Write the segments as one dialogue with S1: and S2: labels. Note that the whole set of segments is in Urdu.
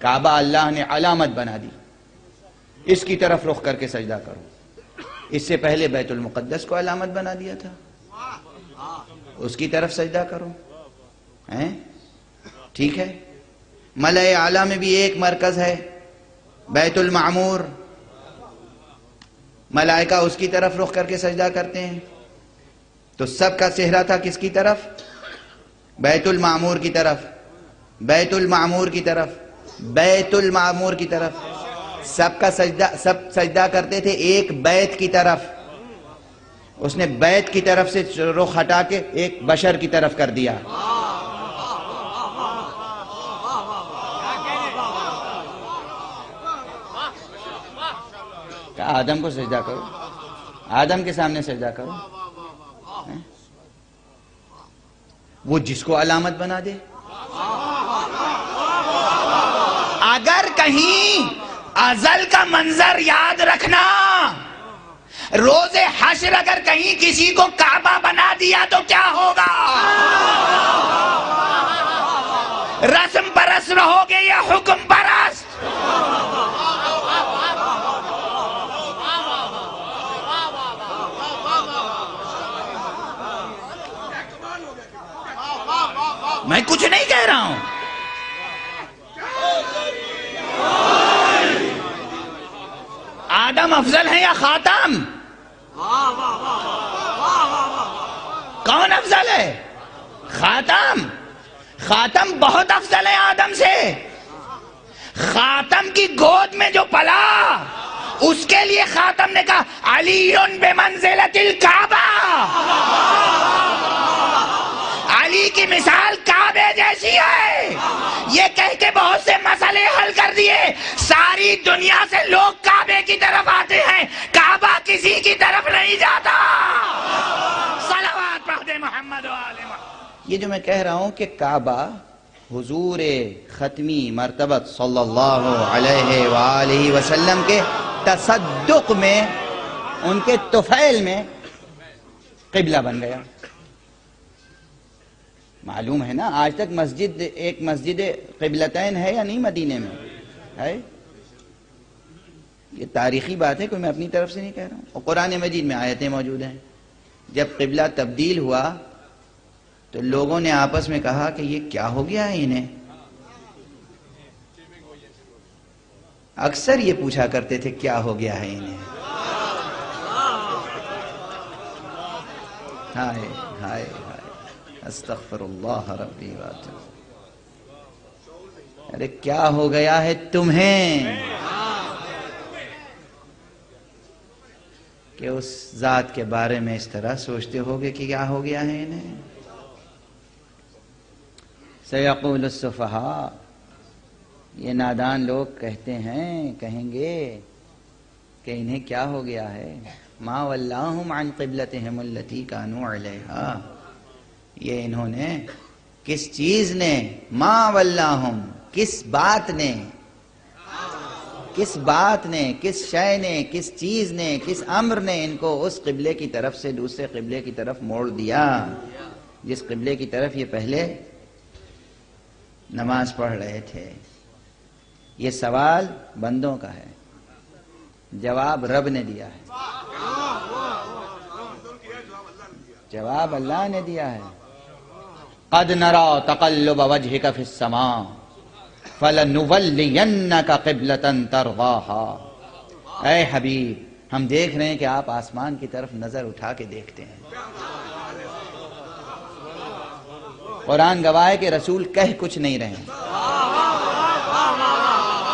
S1: کعبہ اللہ نے علامت بنا دی، اس کی طرف رخ کر کے سجدہ کرو۔ اس سے پہلے بیت المقدس کو علامت بنا دیا تھا، اس کی طرف سجدہ کرو۔ ٹھیک ہے، ملأ اعلیٰ میں بھی ایک مرکز ہے بیت المعمور، ملائکہ اس کی طرف رخ کر کے سجدہ کرتے ہیں، تو سب کا چہرہ تھا کس کی طرف؟ بیت المعمور کی طرف، بیت المعمور کی طرف، بیت المعمور کی طرف۔ سب سجدہ کرتے تھے ایک بیت کی طرف، اس نے بیت کی طرف سے رخ ہٹا کے ایک بشر کی طرف کر دیا۔ کہا آدم کو سجدہ کرو، آدم کے سامنے سجدہ کرو۔ وہ جس کو علامت بنا دے۔ اگر کہیں ازل کا منظر یاد رکھنا، روز حشر اگر کہیں کسی کو کعبہ بنا دیا تو کیا ہوگا؟ رسم پرست رہو گے یا حکم پرست؟ میں کچھ نہیں کہہ رہا ہوں، آدم افضل ہے یا خاتم؟ کون افضل ہے؟ خاتم۔ خاتم بہت افضل ہے آدم سے۔ خاتم کی گود میں جو پلا، اس کے لیے خاتم نے کہا علی بمنزلۃ الکعبہ، علی کی مثال کعبے جیسی ہے۔ یہ کہہ کے بہت سے مسئلے حل کر دیے۔ ساری دنیا سے لوگ کعبے کی طرف آتے ہیں، کعبہ کسی کی طرف نہیں جاتا۔ صلوات پڑھ دے محمد و آل محمد۔ یہ جو میں کہہ رہا ہوں کہ کعبہ حضور ختمی مرتبت صلی اللہ علیہ وآلہ وسلم کے تصدق میں، ان کے طفیل میں قبلہ بن گیا۔ معلوم ہے نا، آج تک ایک مسجد قبلتین ہے یا نہیں مدینے میں؟ ہے۔ یہ تاریخی بات ہے، کوئی میں اپنی طرف سے نہیں کہہ رہا ہوں، اور قرآن مجید میں آیتیں موجود ہیں۔ جب قبلہ تبدیل ہوا تو لوگوں نے آپس میں کہا کہ یہ کیا ہو گیا ہے انہیں۔ اکثر یہ پوچھا کرتے تھے کیا ہو گیا ہے انہیں۔ ہائے ہائے استغفر اللہ ربی واتوب۔ ارے کیا ہو گیا ہے تمہیں کہ اس ذات کے بارے میں اس طرح سوچتے ہوگے کہ کیا ہو گیا ہے انہیں؟ سیقول السفہاء، یہ نادان لوگ کہتے ہیں، کہیں گے کہ انہیں کیا ہو گیا ہے۔ ما ولاہم عن قبلتہم التی کانوا علیہا، یہ انہوں نے کس چیز نے، ما ولاہم، کس بات نے، کس بات نے، کس شے نے، کس چیز نے، کس امر نے ان کو اس قبلے کی طرف سے دوسرے قبلے کی طرف موڑ دیا جس قبلے کی طرف یہ پہلے نماز پڑھ رہے تھے۔ یہ سوال بندوں کا ہے، جواب رب نے دیا ہے، جواب اللہ نے دیا ہے۔ قد نرى تقلب وجهك في السماء فلنولينك قبلة ترضاها، اے حبیب ہم دیکھ رہے ہیں کہ آپ آسمان کی طرف نظر اٹھا کے دیکھتے ہیں۔ قرآن گواہ ہے کہ رسول کہہ کچھ نہیں رہے ہیں۔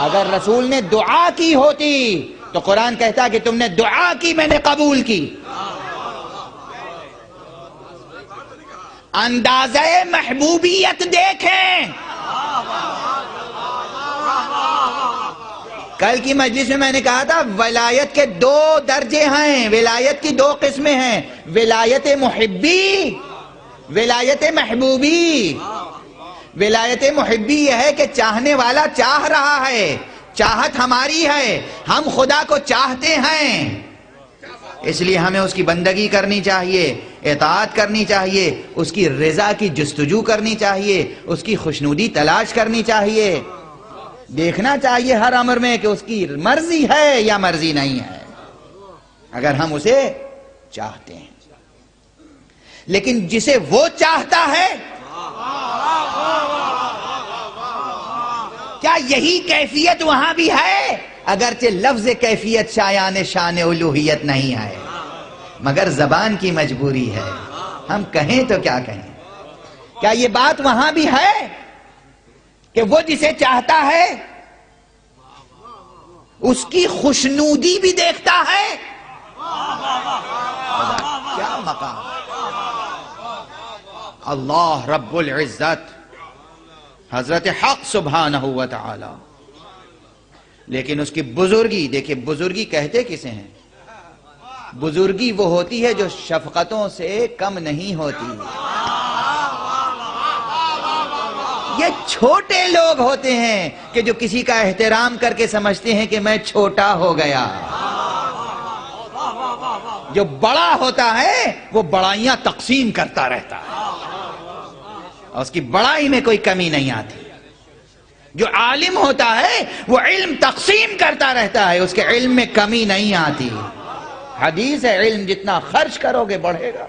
S1: اگر رسول نے دعا کی ہوتی تو قرآن کہتا کہ تم نے دعا کی، میں نے قبول کی۔ اندازہ محبوبیت دیکھیں۔ کل کی مجلس میں نے کہا تھا ولایت کے دو درجے ہیں، ولایت کی دو قسمیں ہیں، ولایت محبی، ولایت محبوبی۔ ولایت محبی یہ ہے کہ چاہنے والا چاہ رہا ہے، چاہت ہماری ہے، ہم خدا کو چاہتے ہیں، اس لیے ہمیں اس کی بندگی کرنی چاہیے، اطاعت کرنی چاہیے، اس کی رضا کی جستجو کرنی چاہیے، اس کی خوشنودی تلاش کرنی چاہیے۔ دیکھنا چاہیے ہر امر میں کہ اس کی مرضی ہے یا مرضی نہیں ہے، اگر ہم اسے چاہتے ہیں۔ لیکن جسے وہ چاہتا ہے، کیا یہی کیفیت وہاں بھی ہے؟ اگرچہ لفظ کیفیت شایان شان الوہیت نہیں ہے، مگر زبان کی مجبوری ہے، ہم کہیں تو کیا کہیں۔ کیا یہ بات وہاں بھی ہے کہ وہ جسے چاہتا ہے اس کی خوشنودی بھی دیکھتا ہے؟ کیا مقام! اللہ رب العزت حضرت حق سبحانہ و تعالی، لیکن اس کی بزرگی دیکھیں، بزرگی کہتے کسے ہیں؟ بزرگی وہ ہوتی ہے جو شفقتوں سے کم نہیں ہوتی۔ یہ چھوٹے لوگ ہوتے ہیں کہ جو کسی کا احترام کر کے سمجھتے ہیں کہ میں چھوٹا ہو گیا۔ جو بڑا ہوتا ہے وہ بڑائیاں تقسیم کرتا رہتا ہے اور اس کی بڑائی میں کوئی کمی نہیں آتی۔ جو عالم ہوتا ہے وہ علم تقسیم کرتا رہتا ہے، اس کے علم میں کمی نہیں آتی۔ حدیث ہے، علم جتنا خرچ کرو گے بڑھے گا۔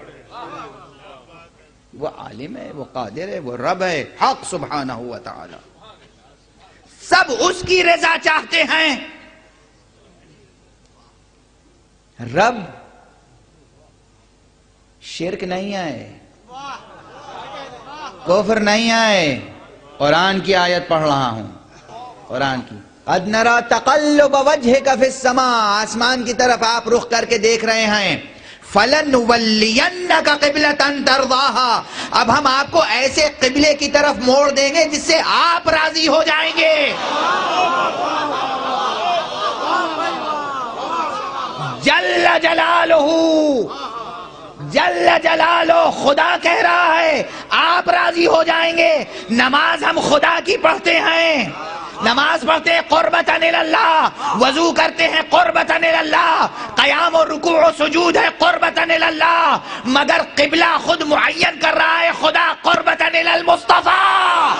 S1: وہ عالم ہے، وہ قادر ہے، وہ رب ہے، حق سبحانہ و تعالی۔ سب اس کی رضا چاہتے ہیں۔ رب شرک نہیں آئے، کفر نہیں آئے۔ قرآن کی آیت پڑھ رہا ہوں، قرآن کی، قد نرى تقلب وجهك في السماء، آسمان کی طرف آپ رخ کر کے دیکھ رہے ہیں۔ فَلَنُوَلِّيَنَّكَ قِبْلَةً تَرْضَاهَا، اب ہم آپ کو ایسے قبلے کی طرف موڑ دیں گے جس سے آپ راضی ہو جائیں گے۔ جل جلالہ، جل جلالہ، خدا کہہ رہا ہے آپ راضی ہو جائیں گے۔ نماز ہم خدا کی پڑھتے ہیں، نماز پڑھتے ہیں قربتاً اللہ، وضو کرتے ہیں قربتاً اللہ، قیام و رکوع و سجود ہے قربتاً اللہ، مگر قبلہ خود معین کر رہا ہے خدا قربتاً المصطفیٰ۔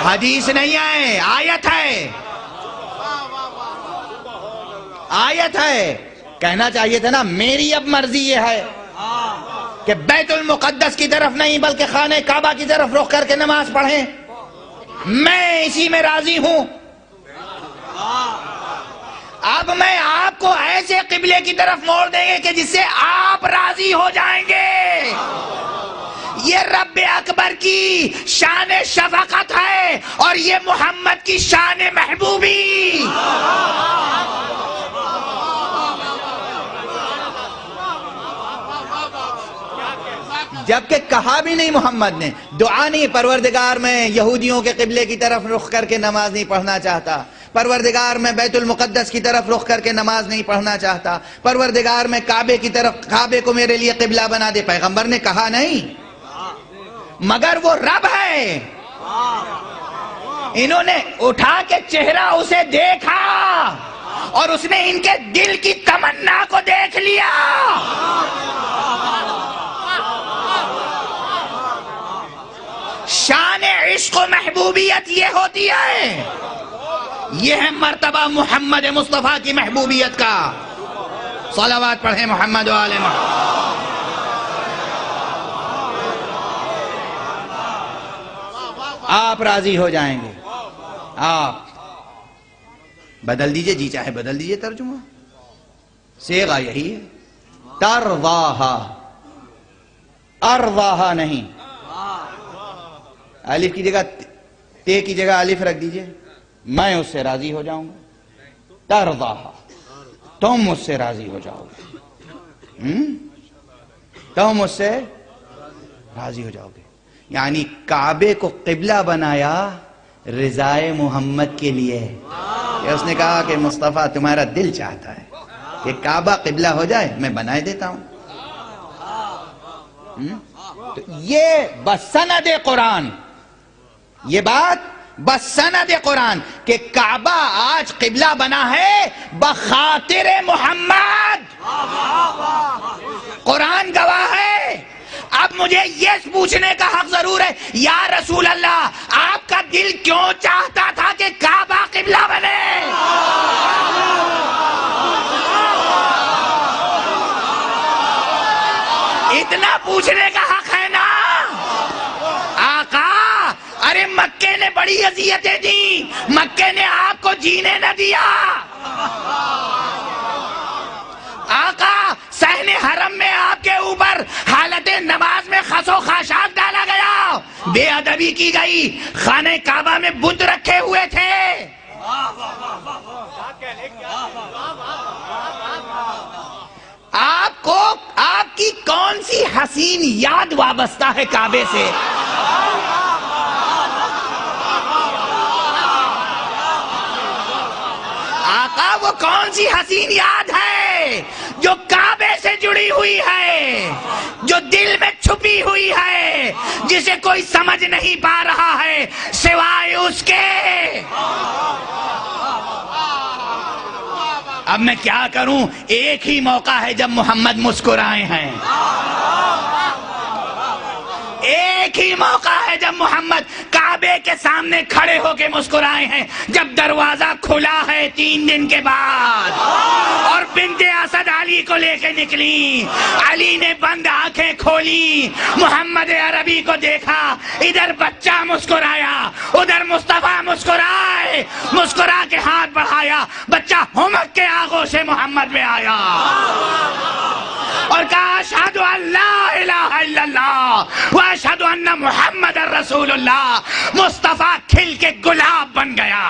S1: حدیث نہیں ہے، آیت ہے، آیت ہے۔ کہنا چاہیے تھا نا میری اب مرضی یہ ہے کہ بیت المقدس کی طرف نہیں بلکہ خانہ کعبہ کی طرف رخ کر کے نماز پڑھیں، میں اسی میں راضی ہوں۔ اب میں آپ کو ایسے قبلے کی طرف موڑ دیں گے کہ جس سے آپ راضی ہو جائیں گے۔ یہ رب اکبر کی شان شفقت ہے اور یہ محمد کی شان محبوبی۔ جبکہ کہا بھی نہیں محمد نے، دعا نہیں، پروردگار میں یہودیوں کے قبلے کی طرف رخ کر کے نماز نہیں پڑھنا چاہتا، پروردگار میں بیت المقدس کی طرف رخ کر کے نماز نہیں پڑھنا چاہتا، پروردگار میں کعبے کی طرف، کعبے کو میرے لیے قبلہ بنا دے، پیغمبر نے کہا نہیں، مگر وہ رب ہے۔ انہوں نے اٹھا کے چہرہ اسے دیکھا اور اس نے ان کے دل کی تمنا کو دیکھ لیا۔ شان عشق و محبوبیت یہ ہوتی ہے، یہ ہے مرتبہ محمد مصطفیٰ کی محبوبیت کا۔ صلوات پڑھیں محمد و آل محمد۔ آپ راضی ہو جائیں گے۔ آپ بدل دیجئے، جی چاہے بدل دیجئے ترجمہ، صیغہ یہی ہے، ترضاہا، ارضاہا نہیں، الف کی جگہ تے کی جگہ الف رکھ دیجئے، میں اس سے راضی ہو جاؤں گا۔ ترضاہا، تم اس سے راضی ہو جاؤ گے، تم اس سے راضی ہو جاؤ گے۔ یعنی کعبے کو قبلہ بنایا رضائے محمد کے لیے، کہ اس نے کہا کہ مصطفیٰ تمہارا دل چاہتا ہے کہ کعبہ قبلہ ہو جائے، میں بنائے دیتا ہوں۔ تو یہ بسند قرآن، یہ بات بسند قرآن کہ کعبہ آج قبلہ بنا ہے بخاطر محمد۔ قرآن گواہ ہے اب مجھے یہ پوچھنے کا حق ضرور ہے، یا رسول اللہ آپ کا دل کیوں چاہتا تھا کہ کعبہ قبلہ بنے؟ اتنا پوچھنے کا حق ہے نا آقا؟ ارے مکے نے بڑی اذیتیں دی، مکے نے آپ کو جینے نہ دیا۔ آقا صحن حرم میں آپ کے اوپر حالت نماز میں خس و خاشاک ڈالا گیا، بے ادبی کی گئی، خانہ کعبہ میں بت رکھے ہوئے تھے۔ آپ کو آپ کی کون سی حسین یاد وابستہ ہے کعبے سے؟ آقا وہ کون سی حسین یاد ہے جو کعبے سے جڑی ہوئی ہے، جو دل میں چھپی ہوئی ہے، جسے کوئی سمجھ نہیں پا رہا ہے سوائے اس کے؟ اب میں کیا کروں؟ ایک ہی موقع ہے جب محمد مسکرائے ہیں، ایک ہی موقع ہے جب محمد کعبے کے سامنے کھڑے ہو کے مسکرائے ہیں، جب دروازہ کھلا ہے 3 دن کے بعد اور بنت اسد علی کو لے کے نکلی، علی نے بند آنکھیں کھولی، محمد عربی کو دیکھا، ادھر بچہ مسکرایا، ادھر مصطفیٰ مسکرائے، مسکرا کے ہاتھ بڑھایا، بچہ ہمک کے آغوش محمد میں آیا اور کہا اشہد ان لا الہ الا اللہ واشہد ان محمد رسول اللہ۔ مصطفیٰ کھل کے گلاب بن گیا۔